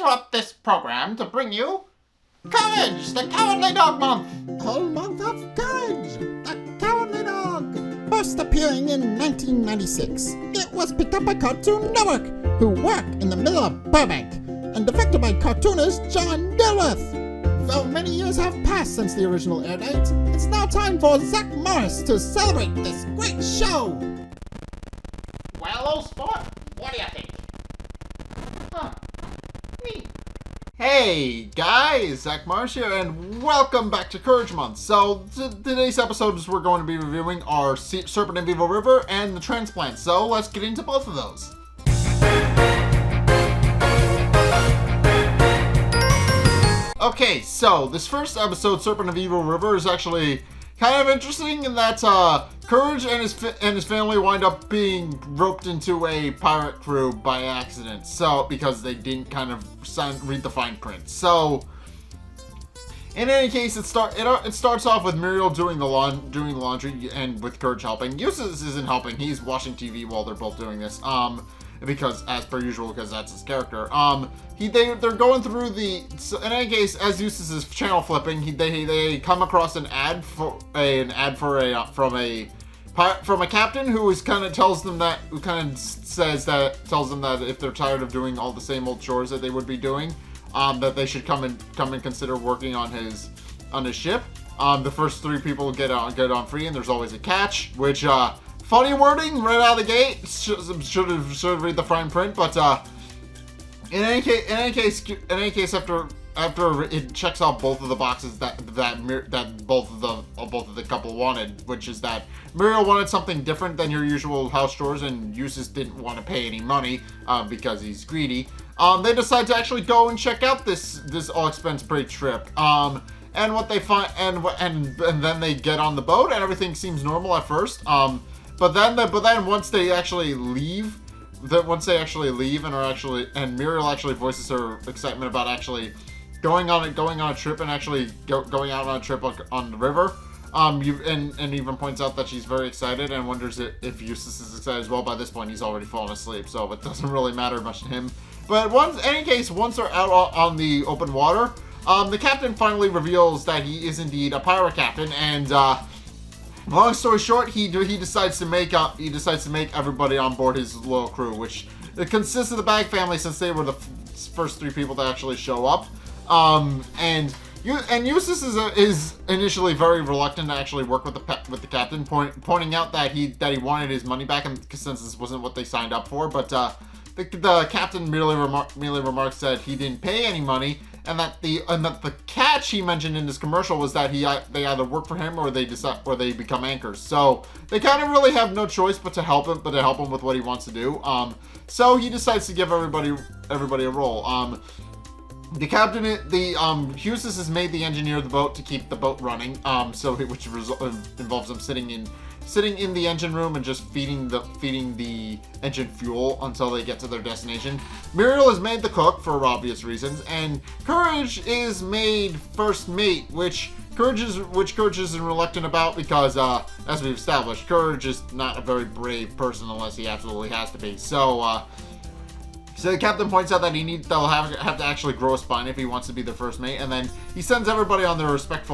interrupt this program to bring you Courage, the Cowardly Dog Month. Whole month of Courage, the Cowardly Dog. First appearing in 1996, it was picked up by Cartoon Network, who work in the middle of Burbank, and directed by cartoonist John Dilworth. Though many years have passed since the original air date, it's now time for Zack to celebrate this great show. Well, old sport, what do you think? Neat. Hey guys, Zack here, and welcome back to Courage Month. So today's episodes we're going to be reviewing are Serpent and Evil River and the Transplant. So let's get into both of those. Okay, so this first episode, Serpent of Evil River, is actually kind of interesting in that Courage and his family wind up being roped into a pirate crew by accident. So because they didn't kind of read the fine print. So in any case, it starts off with Muriel doing the laundry and with Courage helping. Eustace isn't helping; he's watching TV while they're both doing this. Because as per usual, because that's his character. They're going through so in any case, as Eustace is channel flipping, they come across an ad from a captain who tells them that if they're tired of doing all the same old chores that they would be doing, that they should come and consider working on his ship. The first 3 people get on free, and there's always a catch, which funny wording right out of the gate. Should have read the fine print, but in any case, after it checks off both of the boxes that both of the couple wanted, which is that Muriel wanted something different than your usual house chores, and Eustace didn't want to pay any money because he's greedy. They decide to actually go and check out this all expense paid trip. And what they find, and then they get on the boat, and everything seems normal at first. But then once they actually leave, and Muriel actually voices her excitement about actually going on a trip and actually going out on a trip on the river. And even points out that she's very excited and wonders if Eustace is excited as well. By this point, he's already fallen asleep, so it doesn't really matter much to him. But once they're out on the open water, the captain finally reveals that he is indeed a pirate captain, and long story short, he decides to make everybody on board his loyal crew, which it consists of the Bag family, since they were the first 3 people to actually show up. And Eustace is initially very reluctant to actually work with the captain, pointing out that he wanted his money back, and since this wasn't what they signed up for. But the captain merely remarks that he didn't pay any money, and that the catch he mentioned in his commercial was that they either work for him or they become anchors. So they kind of really have no choice but to help him with what he wants to do. So he decides to give everybody a role. The captain, Eustace has made the engineer of the boat to keep the boat running. Which involves him sitting in the engine room and just feeding the engine fuel until they get to their destination. Muriel is made the cook for obvious reasons, and Courage is made first mate, which Courage isn't reluctant about because, as we've established, Courage is not a very brave person unless he absolutely has to be. So the captain points out that they'll have to actually grow a spine if he wants to be the first mate, and then he sends everybody on their respective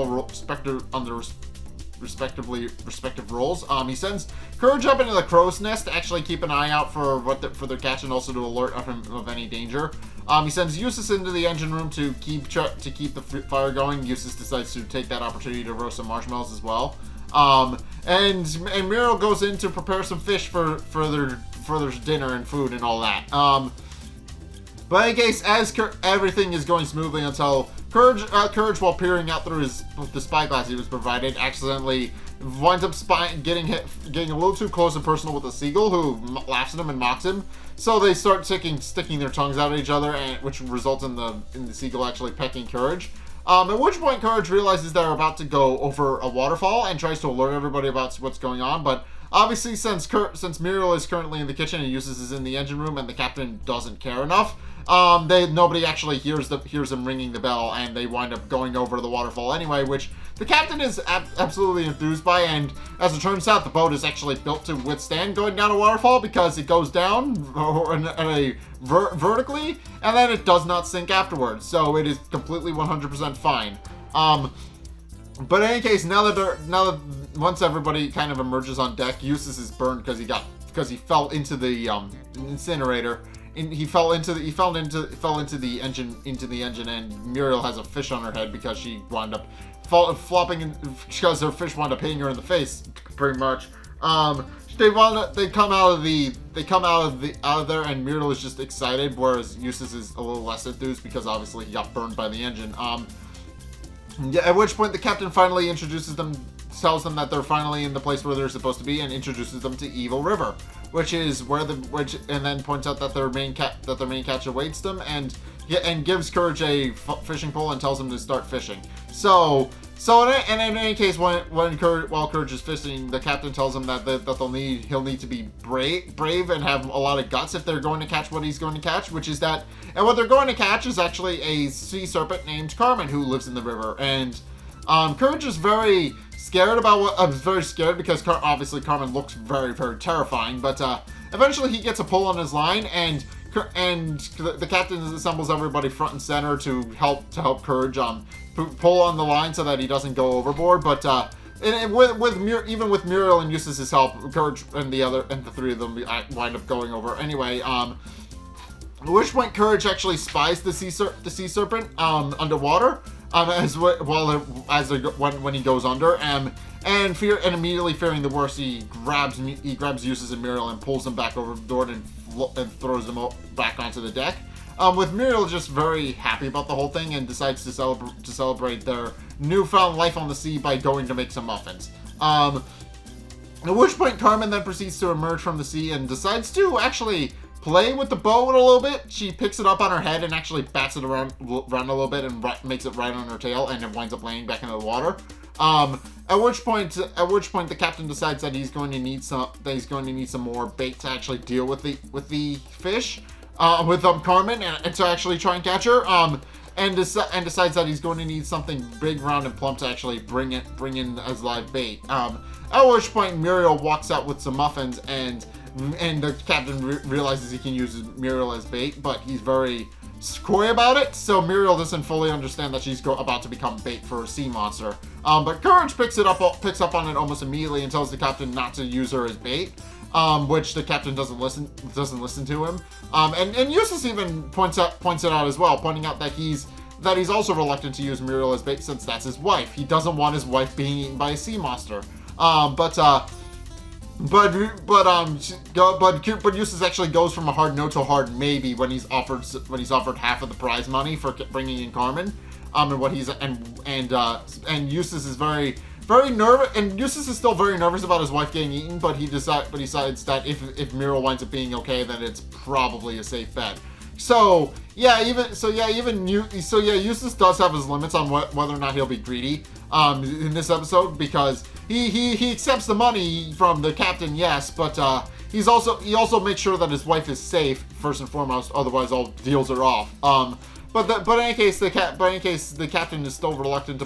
roles. He sends Courage up into the crow's nest to actually keep an eye out for their catch, and also to alert him of any danger. He sends Eustace into the engine room to keep the fire going. Eustace decides to take that opportunity to roast some marshmallows as well. And Muriel goes in to prepare some fish for their dinner and food and all that. But in any case, as everything is going smoothly until Courage, while peering out through the spyglass he was provided, accidentally winds up getting a little too close and personal with a seagull, who laughs at him and mocks him. So they start sticking their tongues out at each other, which results in the seagull actually pecking Courage. At which point Courage realizes they're about to go over a waterfall and tries to alert everybody about what's going on, but obviously, since Muriel is currently in the kitchen and Eustace is in the engine room, and the captain doesn't care enough, nobody actually hears them ringing the bell, and they wind up going over to the waterfall anyway, which the captain is absolutely enthused by. And as it turns out, the boat is actually built to withstand going down a waterfall because it goes down vertically, and then it does not sink afterwards, so it is completely 100% fine. But in any case, now that once everybody kind of emerges on deck, Eustace is burned because he fell into the incinerator. He fell into the engine, and Muriel has a fish on her head because she wound up flopping because her fish wound up hitting her in the face, pretty much. They come out of there, and Muriel is just excited, whereas Eustace is a little less enthused because obviously he got burned by the engine. Yeah, at which point the captain finally tells them that they're finally in the place where they're supposed to be, and introduces them to Evil River, which is and then points out that their main catch awaits them, and gives Courage a fishing pole and tells him to start fishing. So in any case, while Courage is fishing, the captain tells him that he'll need to be brave and have a lot of guts if they're going to catch what he's going to catch, and what they're going to catch is actually a sea serpent named Carmen who lives in the river. And Courage is very scared because obviously Carmen looks very, very terrifying. But eventually he gets a pull on his line, and the captain assembles everybody front and center to help Courage pull on the line so that he doesn't go overboard. But even with Muriel and Eustace's help, Courage and the three of them wind up going over anyway. At which point Courage actually spies the sea serpent underwater, when he goes under, and immediately fearing the worst, he grabs Eustace and Muriel and pulls them back overboard and throws them back onto the deck. With Muriel just very happy about the whole thing and decides to celebrate their newfound life on the sea by going to make some muffins. At which point Carmen then proceeds to emerge from the sea and decides to actually play with the boat a little bit. She picks it up on her head and actually bats it around a little bit and makes it right on her tail, and it winds up laying back into the water. At which point the captain decides that he's going to need some more bait to actually deal with the fish, with Carmen, and to actually try and catch her. And decides that he's going to need something big, round, and plump to actually bring in as live bait. At which point Muriel walks out with some muffins, and the captain realizes he can use Muriel as bait, but he's very coy about it, so Muriel doesn't fully understand that she's about to become bait for a sea monster. But Courage picks up on it almost immediately and tells the captain not to use her as bait, which the captain doesn't listen to him. And Eustace even points it out as well, pointing out that he's also reluctant to use Muriel as bait since that's his wife. He doesn't want his wife being eaten by a sea monster. But Eustace actually goes from a hard no to a hard maybe when he's offered half of the prize money for bringing in Carmen. And Eustace is very, very nervous, and Eustace is still very nervous about his wife getting eaten, but he decides that if Muriel winds up being okay, then it's probably a safe bet. Eustace does have his limits on whether or not he'll be greedy in this episode, because he accepts the money from the captain, yes, but he also makes sure that his wife is safe first and foremost, otherwise all deals are off. But in any case, the captain is still reluctant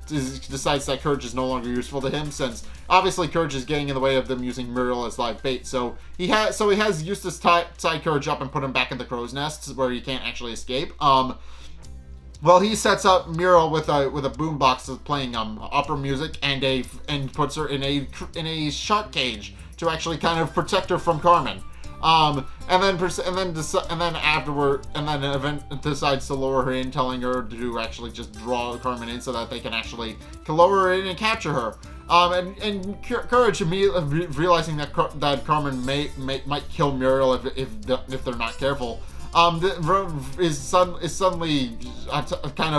decides that Courage is no longer useful to him, since obviously Courage is getting in the way of them using Muriel as live bait. So he has Eustace tie Courage up and put him back in the crow's nest where he can't actually escape. Well, he sets up Muriel with a boombox playing opera music and puts her in a shark cage to actually kind of protect her from Carmen. And then decides to lower her in, telling her to actually just draw Carmen in so that they can actually lower her in and capture her. And Courage immediately realizing that Carmen might kill Muriel if they're not careful, is suddenly kind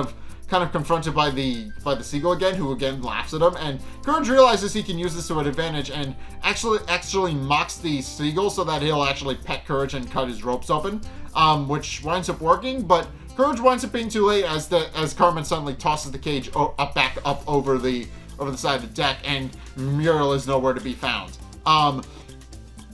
of confronted by the seagull again, who again laughs at him, and Courage realizes he can use this to an advantage and actually mocks the seagull so that he'll actually pet Courage and cut his ropes open, which winds up working, but Courage winds up being too late as Carmen suddenly tosses the cage back up over the of the deck, and Muriel is nowhere to be found.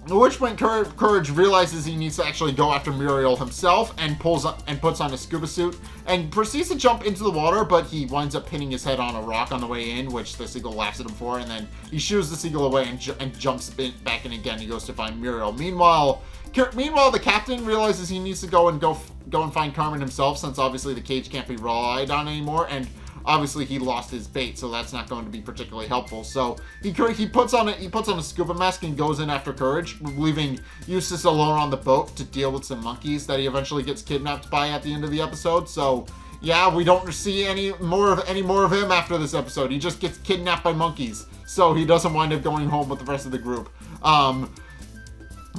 At which point Courage realizes he needs to actually go after Muriel himself and puts on a scuba suit and proceeds to jump into the water, but he winds up hitting his head on a rock on the way in, which the seagull laughs at him for, and then he shoos the seagull away and jumps back in again. He goes to find Muriel. Meanwhile, the captain realizes he needs to go and find Carmen himself, since obviously the cage can't be relied on anymore, and obviously he lost his bait, so that's not going to be particularly helpful. So he puts on a scuba mask and goes in after Courage, leaving Eustace alone on the boat to deal with some monkeys that he eventually gets kidnapped by at the end of the episode. So yeah, we don't see any more of him after this episode. He just gets kidnapped by monkeys, so he doesn't wind up going home with the rest of the group.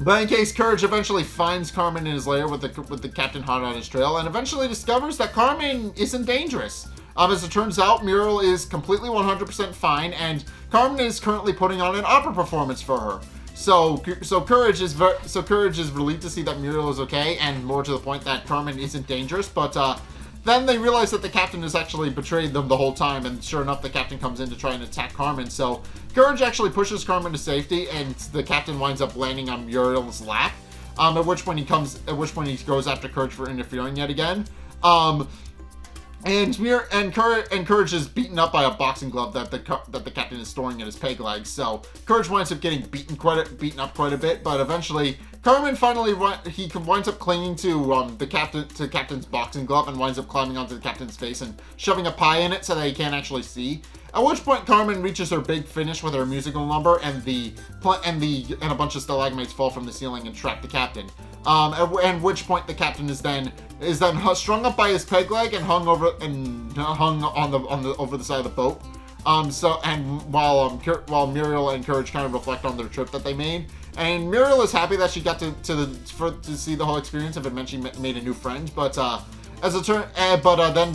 But in case, Courage eventually finds Carmen in his lair with the captain hot on his trail, and eventually discovers that Carmen isn't dangerous. As it turns out, Muriel is completely 100% fine, and Carmen is currently putting on an opera performance for her. So Courage is relieved to see that Muriel is okay, and more to the point that Carmen isn't dangerous. But then they realize that the captain has actually betrayed them the whole time, and sure enough, the captain comes in to try and attack Carmen. So Courage actually pushes Carmen to safety, and the captain winds up landing on Muriel's lap. At which point he goes after Courage for interfering yet again. And Courage is beaten up by a boxing glove that the captain is storing in his peg leg. So Courage winds up getting beaten up quite a bit, but eventually Carmen winds up clinging to the captain's boxing glove and winds up climbing onto the captain's face and shoving a pie in it so that he can't actually see. At which point Carmen reaches her big finish with her musical number, and a bunch of stalagmites fall from the ceiling and trap the captain. At which point the captain is then strung up by his peg leg and hung over the side of the boat. While Muriel and Courage kind of reflect on their trip that they made, and Muriel is happy that she got to see the whole experience of it, meant she made a new friend, but then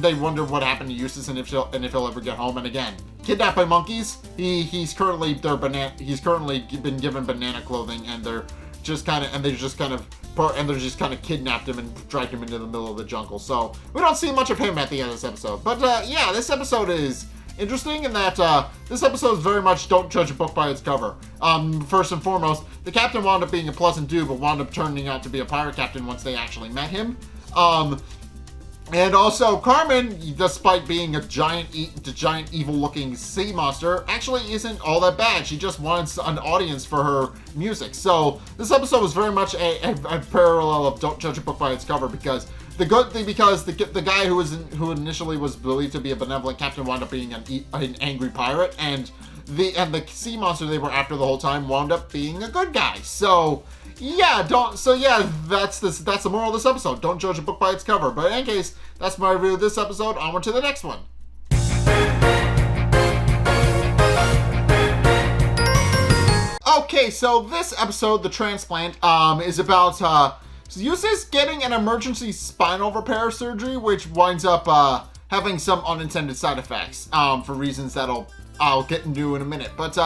they wonder what happened to Eustace and if he'll ever get home. And again, kidnapped by monkeys. He's currently been given banana clothing, and they're just kind of kidnapped him and dragged him into the middle of the jungle. So we don't see much of him at the end of this episode. But yeah, this episode is interesting in that this episode is very much don't judge a book by its cover. First and foremost, the captain wound up being a pleasant dude, but wound up turning out to be a pirate captain once they actually met him. And also, Carmen, despite being a giant evil-looking sea monster, actually isn't all that bad. She just wants an audience for her music. So this episode was very much a parallel of don't judge a book by its cover, because the guy who initially was believed to be a benevolent captain wound up being an angry pirate, and the sea monster they were after the whole time wound up being a good guy. So yeah, that's the moral of this episode. Don't judge a book by its cover. But in any case, that's my review of this episode. Onward to the next one. Okay, so this episode, The Transplant, is about Eustace getting an emergency spinal repair surgery, which winds up having some unintended side effects for reasons that I'll get into in a minute. But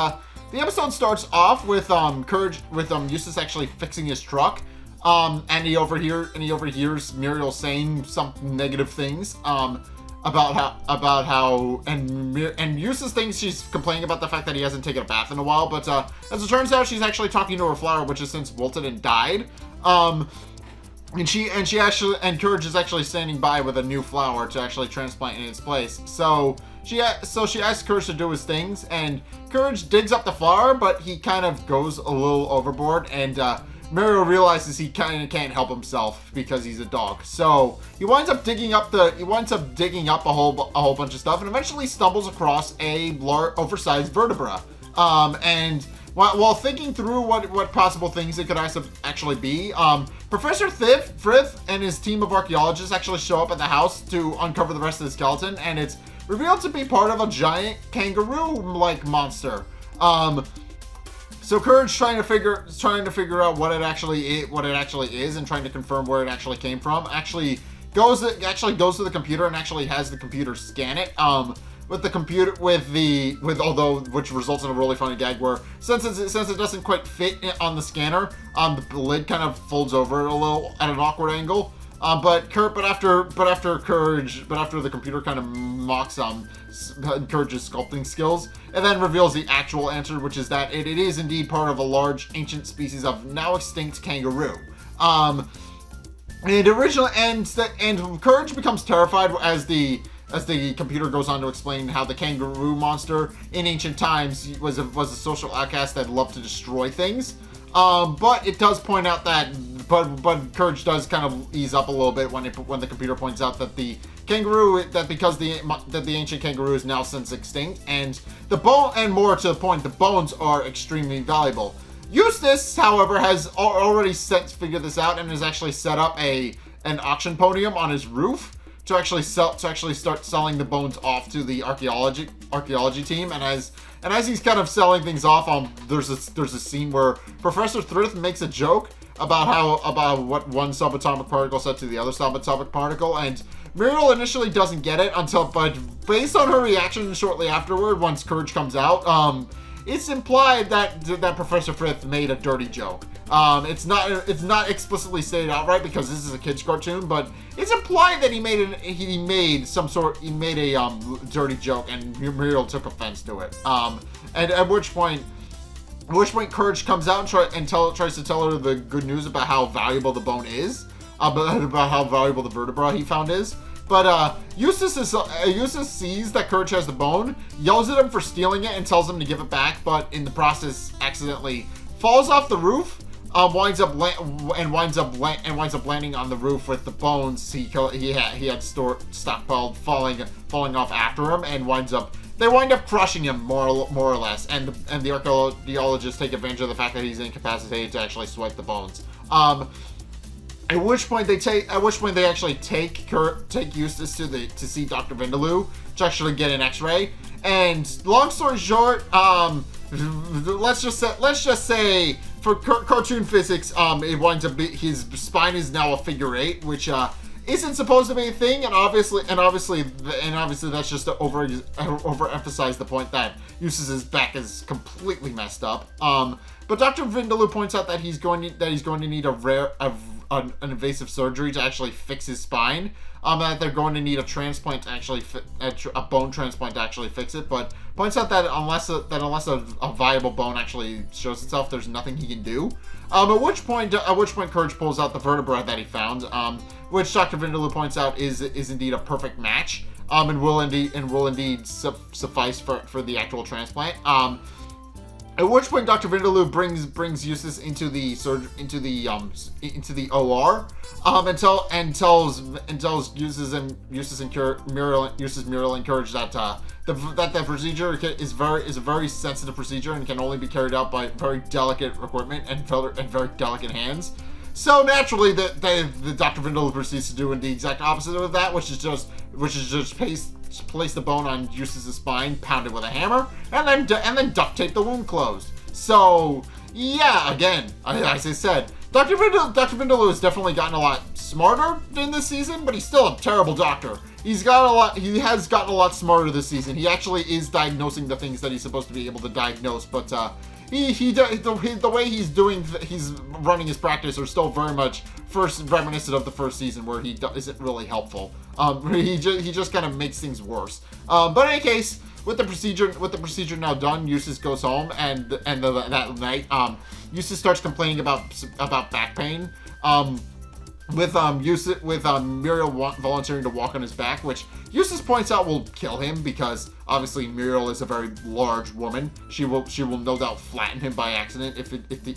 the episode starts off with Eustace actually fixing his truck, and he overhears Muriel saying some negative things about how Eustace thinks she's complaining about the fact that he hasn't taken a bath in a while, but as it turns out, she's actually talking to her flower, which has since wilted and died. And Courage is actually standing by with a new flower to actually transplant in its place. So she asks Courage to do his things, and Courage digs up the flower, but he kind of goes a little overboard, and Muriel realizes he kind of can't help himself because he's a dog. So he winds up digging up a whole bunch of stuff, and eventually stumbles across a large, oversized vertebra. And while thinking through what possible things it could actually be, Professor Frith and his team of archaeologists actually show up at the house to uncover the rest of the skeleton, and it's revealed to be part of a giant kangaroo-like monster. So Courage trying to figure out what it actually is and trying to confirm where it actually came from. Actually goes to the computer and actually has the computer scan it. Which results in a really funny gag where since it doesn't quite fit on the scanner, the lid kind of folds over a little at an awkward angle. But after the computer kind of mocks Courage's sculpting skills, it then reveals the actual answer, which is that it is indeed part of a large ancient species of now extinct kangaroo. And Courage becomes terrified as the computer goes on to explain how the kangaroo monster in ancient times was a social outcast that loved to destroy things. But it does point out that, but Courage does kind of ease up a little bit when the computer points out that because the ancient kangaroo is now since extinct, and more to the point, the bones are extremely valuable. Eustace, however, has already figured this out and has actually set up an auction podium on his roof to actually start selling the bones off to the archaeology team. And as he's kind of selling things off, there's a scene where Professor Thrift makes a joke about what one subatomic particle said to the other subatomic particle, and Muriel initially doesn't get it but based on her reaction shortly afterward, once Courage comes out, it's implied that Professor Frith made a dirty joke. It's not explicitly stated outright because this is a kids' cartoon, but it's implied that he made a dirty joke, and Muriel took offense to it. And at which point Courage comes out and tries to tell her the good news about how valuable the bone is, about how valuable the vertebra he found is. But Eustace sees that Courage has the bone, yells at him for stealing it, and tells him to give it back. But in the process, accidentally falls off the roof, winds up landing on the roof with the bones he had stockpiled falling off after him, and they wind up crushing him more or less. And the archaeologists take advantage of the fact that he's incapacitated to actually swipe the bones. At which point they actually take Eustace to see Dr. Vindaloo to actually get an X-ray. And long story short, let's just say for cartoon physics, it winds up his spine is now a figure 8, which isn't supposed to be a thing, and obviously that's just to overemphasize the point that Eustace's back is completely messed up. But Dr. Vindaloo points out that he's going to need an invasive surgery to actually fix his spine. That they're going to need a transplant to actually a bone transplant to actually fix it. But points out that unless a viable bone actually shows itself, there's nothing he can do. At which point Courage pulls out the vertebra that he found, which Dr. Vindaloo points out is indeed a perfect match, and will indeed suffice for the actual transplant. At which point Dr. Vindaloo brings Eustace into the OR, and tells Eustace and Muriel and Courage that that procedure is a very sensitive procedure and can only be carried out by very delicate equipment and very delicate hands. So naturally, the Dr. Vindaloo proceeds to do the exact opposite of that, which is just place the bone on Eustace's spine, pound it with a hammer, and then duct tape the wound closed. So yeah, again, as I said, Dr. Vindaloo has definitely gotten a lot smarter in this season, but he's still a terrible doctor. He has gotten a lot smarter this season. He actually is diagnosing the things that he's supposed to be able to diagnose, but the way he's running his practice are still very much reminiscent of the first season, where he isn't really helpful. He just kind of makes things worse. But in any case, with the procedure now done, Eustace goes home, and that night, Eustace starts complaining about back pain. With Muriel volunteering to walk on his back, which Eustace points out will kill him because obviously Muriel is a very large woman. She will no doubt flatten him by accident if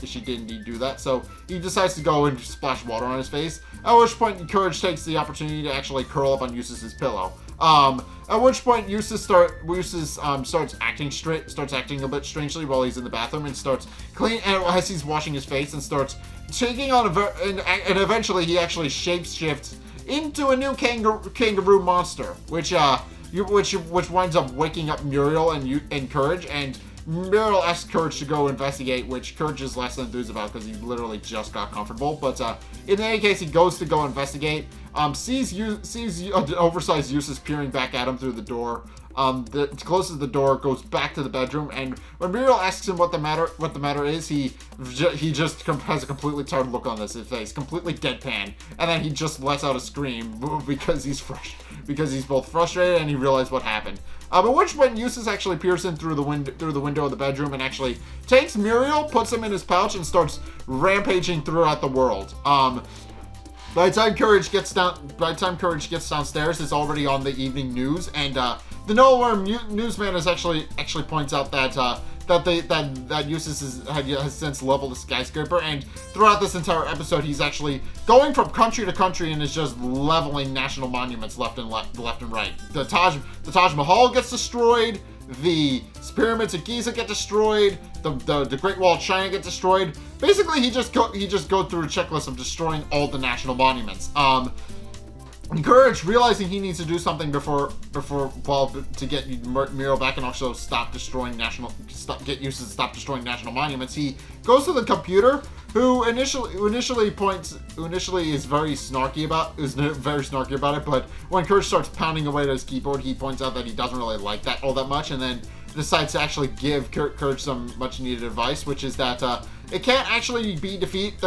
she did indeed do that. So he decides to go and splash water on his face. At which point Courage takes the opportunity to actually curl up on Eustace's pillow. At which point Eustace starts acting a bit strangely while he's in the bathroom, and starts cleaning, and as he's washing his face, and starts taking on and eventually he actually shapeshifts into a new kangaroo monster, which winds up waking up Muriel and Courage, and Muriel asks Courage to go investigate, which Courage is less enthused about because he literally just got comfortable. But in any case, he goes to go investigate. Sees an oversized Eustace peering back at him through the door. closes the door, goes back to the bedroom, and when Muriel asks him what the matter is, he just has a completely tired look on his face, completely deadpan, and then he just lets out a scream because he's both frustrated and he realized what happened. At which point Eustace actually peers in through the window of the bedroom and actually takes Muriel, puts him in his pouch, and starts rampaging throughout the world. By the time Courage gets downstairs, it's already on the evening news, and the Nowhere newsman is actually points out that Eustace has since leveled a skyscraper, and throughout this entire episode, he's actually going from country to country and is just leveling national monuments left and right. The Taj Mahal gets destroyed. The pyramids of Giza get destroyed. The Great Wall of China get destroyed. Basically, he just go through a checklist of destroying all the national monuments. And Courage, realizing he needs to do something to get Muriel back and also get Eustace to stop destroying national monuments, he goes to the computer, who initially is very snarky about it, but when Courage starts pounding away at his keyboard, he points out that he doesn't really like that all that much, and then decides to actually give Courage some much needed advice, which is that it can't actually be defeated.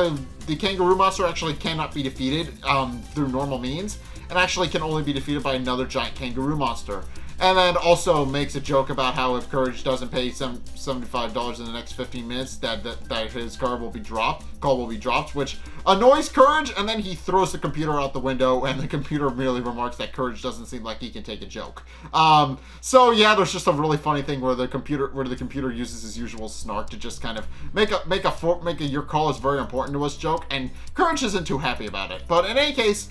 The kangaroo monster actually cannot be defeated through normal means, and actually can only be defeated by another giant kangaroo monster. And then also makes a joke about how if Courage doesn't pay $75 in the next 15 minutes, that his call will be dropped, which annoys Courage, and then he throws the computer out the window, and the computer merely remarks that Courage doesn't seem like he can take a joke. So yeah, there's just a really funny thing where the computer uses his usual snark to just kind of make a your call is very important to us joke, and Courage isn't too happy about it. But in any case,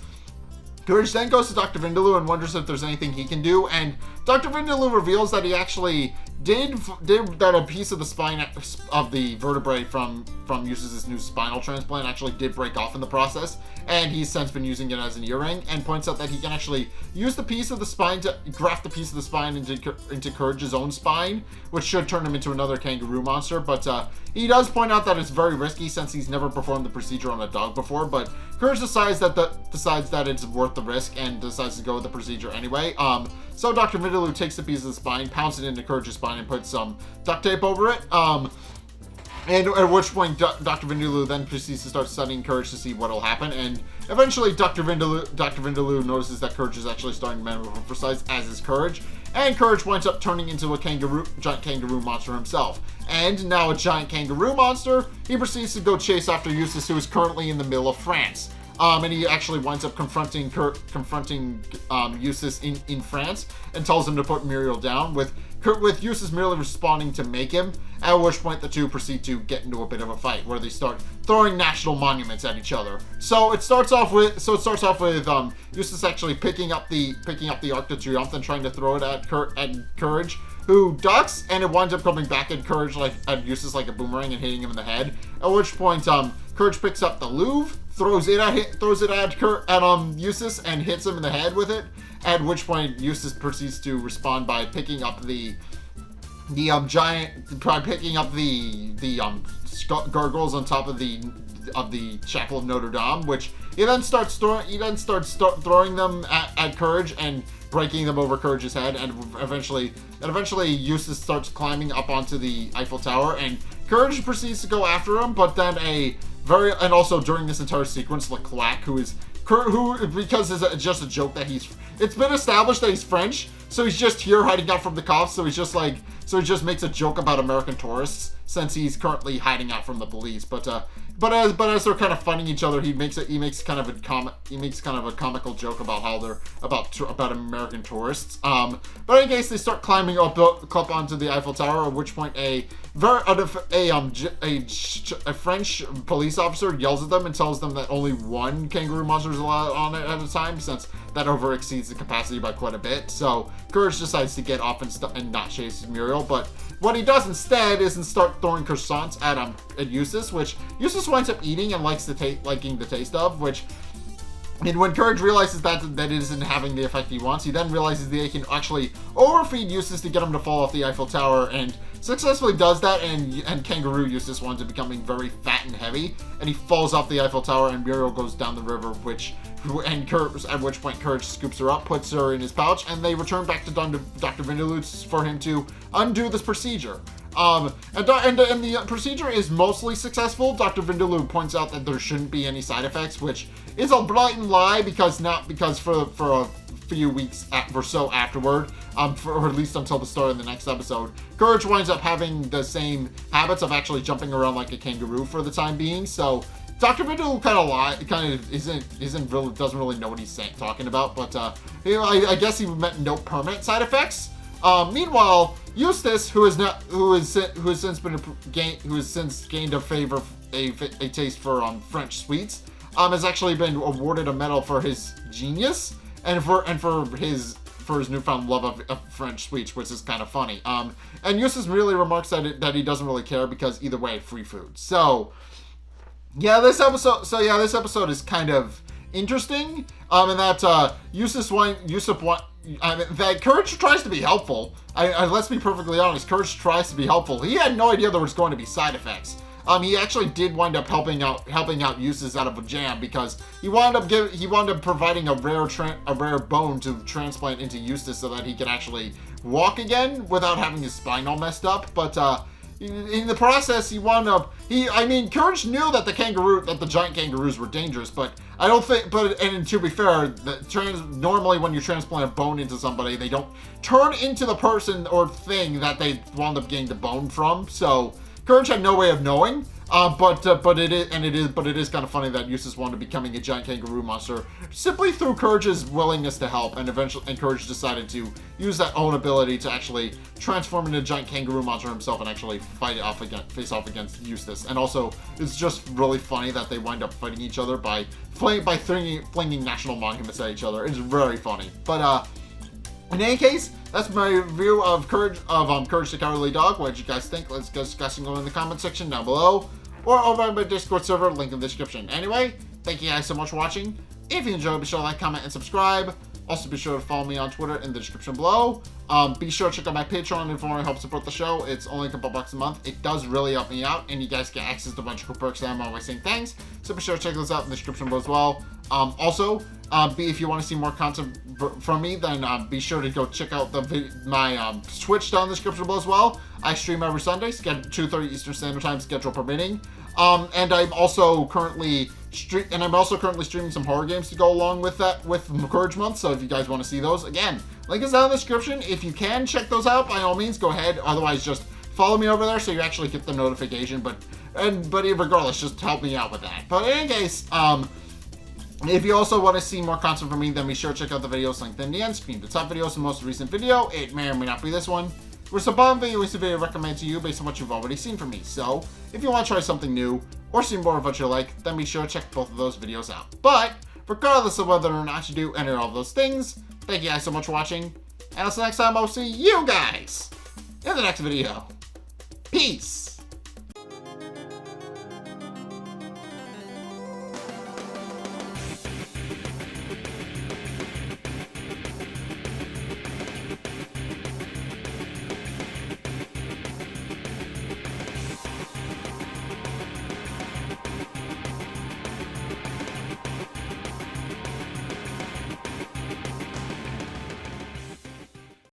Courage then goes to Dr. Vindaloo and wonders if there's anything he can do, and Dr. Vindaloo reveals that he actually did that a piece of the spine of the vertebrae from Eustace's new spinal transplant actually did break off in the process, and he's since been using it as an earring, and points out that he can actually use the piece of the spine to graft the piece of the spine into Courage's own spine, which should turn him into another kangaroo monster, but he does point out that it's very risky since he's never performed the procedure on a dog before, but Courage decides that it's worth the risk and decides to go with the procedure anyway. So Dr. Vindaloo takes the piece of the spine, pounds it into Courage's spine, and puts some duct tape over it. And at which point Dr. Vindaloo then proceeds to start studying Courage to see what'll happen, and eventually Dr. Vindaloo notices that Courage is actually starting to metamorphosize, as is Courage, and Courage winds up turning into a giant kangaroo monster himself. And now a giant kangaroo monster, he proceeds to go chase after Eustace, who is currently in the middle of France. And he actually winds up confronting Eustace in France, and tells him to put Muriel down, with Eustace merely responding to make him, at which point the two proceed to get into a bit of a fight, where they start throwing national monuments at each other. So it starts off with Eustace actually picking up the Arc de Triomphe and trying to throw it at Courage, who ducks, and it winds up coming back at Courage at Eustace like a boomerang and hitting him in the head. At which point Courage picks up the Louvre, throws it at Eustace and hits him in the head with it. At which point Eustace proceeds to respond by picking up the gargoyles on top of the Chapel of Notre Dame, which he then starts throwing them at Courage and breaking them over Courage's head, and eventually Eustace starts climbing up onto the Eiffel Tower, and Courage proceeds to go after him, but then and also during this entire sequence, Leclerc, who because it's just a joke that it's been established that he's French, so he's just here hiding out from the cops, so he just makes a joke about American tourists, since he's currently hiding out from the police, but as they're kind of fighting each other, he makes kind of a comical joke about how they're about American tourists. But in case they start climbing up onto the Eiffel Tower, at which point a French police officer yells at them and tells them that only one kangaroo monster is allowed on it at a time, since that over exceeds the capacity by quite a bit. So Courage decides to get off and not chase Muriel, but what he does instead is start throwing croissants at Eustace, which Eustace winds up eating and liking the taste of, which And when Courage realizes that it isn't having the effect he wants, he then realizes that he can actually overfeed Eustace to get him to fall off the Eiffel Tower, and successfully does that, and Kangaroo Eustace winds up becoming very fat and heavy, and he falls off the Eiffel Tower, and Muriel goes down the river, at which point Courage scoops her up, puts her in his pouch, and they return back to Dr. Vindaloo for him to undo this procedure. And the procedure is mostly successful. Dr. Vindaloo points out that there shouldn't be any side effects, which is a blatant lie because for a few weeks or so afterward, or at least until the start of the next episode, Courage winds up having the same habits of actually jumping around like a kangaroo for the time being. So Dr. Vindaloo doesn't really know what he's talking about, but I guess he meant no permanent side effects. Meanwhile, Eustace, who has since gained a taste for French sweets, has actually been awarded a medal for his genius and for his newfound love of French sweets, which is kind of funny. And Eustace really remarks that he doesn't really care because either way, free food. So yeah, this episode is kind of interesting. And that that Courage tries to be helpful. Let's be perfectly honest. Courage tries to be helpful. He had no idea there was going to be side effects. He actually did wind up helping out Eustace out of a jam because he wound up providing a rare bone to transplant into Eustace so that he could actually walk again without having his spinal messed up. But in the process, Courage knew that the giant kangaroos were dangerous, but I don't think, and to be fair, normally when you transplant a bone into somebody, they don't turn into the person or thing that they wound up getting the bone from, so Courage had no way of knowing, but it is kind of funny that Eustace wound up becoming a giant kangaroo monster simply through Courage's willingness to help, and Courage decided to use that own ability to actually transform into a giant kangaroo monster himself and actually face off against Eustace. And also, it's just really funny that they wind up fighting each other by flinging national monuments at each other. It's very funny, but in any case, that's my review of Courage the Cowardly Dog. What did you guys think? Let's discuss and go in the comment section down below, or over on my Discord server, link in the description. Anyway, thank you guys so much for watching. If you enjoyed, be sure to like, comment, and subscribe. Also, be sure to follow me on Twitter in the description below. Be sure to check out my Patreon if you want to help support the show. It's only a couple bucks a month. It does really help me out, and you guys get access to a bunch of cool perks that I'm always saying thanks. So be sure to check those out in the description below as well. If you want to see more content from me, then be sure to go check out my Twitch down in the description below as well. I stream every Sunday, 2:30 Eastern Standard Time, schedule permitting. And I'm also currently streaming some horror games to go along with Courage Month. So if you guys want to see those, again, link is down in the description. If you can check those out, by all means, go ahead. Otherwise, just follow me over there so you actually get the notification. But regardless, just help me out with that. But in any case, if you also want to see more content from me, then be sure to check out the videos linked in the end screen. The top video is the most recent video. It may or may not be this one. Whereas the bottom video is the video recommended to you based on what you've already seen from me. So, if you want to try something new, or see more of what you like, then be sure to check both of those videos out. But, regardless of whether or not you do any of those things, thank you guys so much for watching, and until next time, I'll see you guys in the next video. Peace!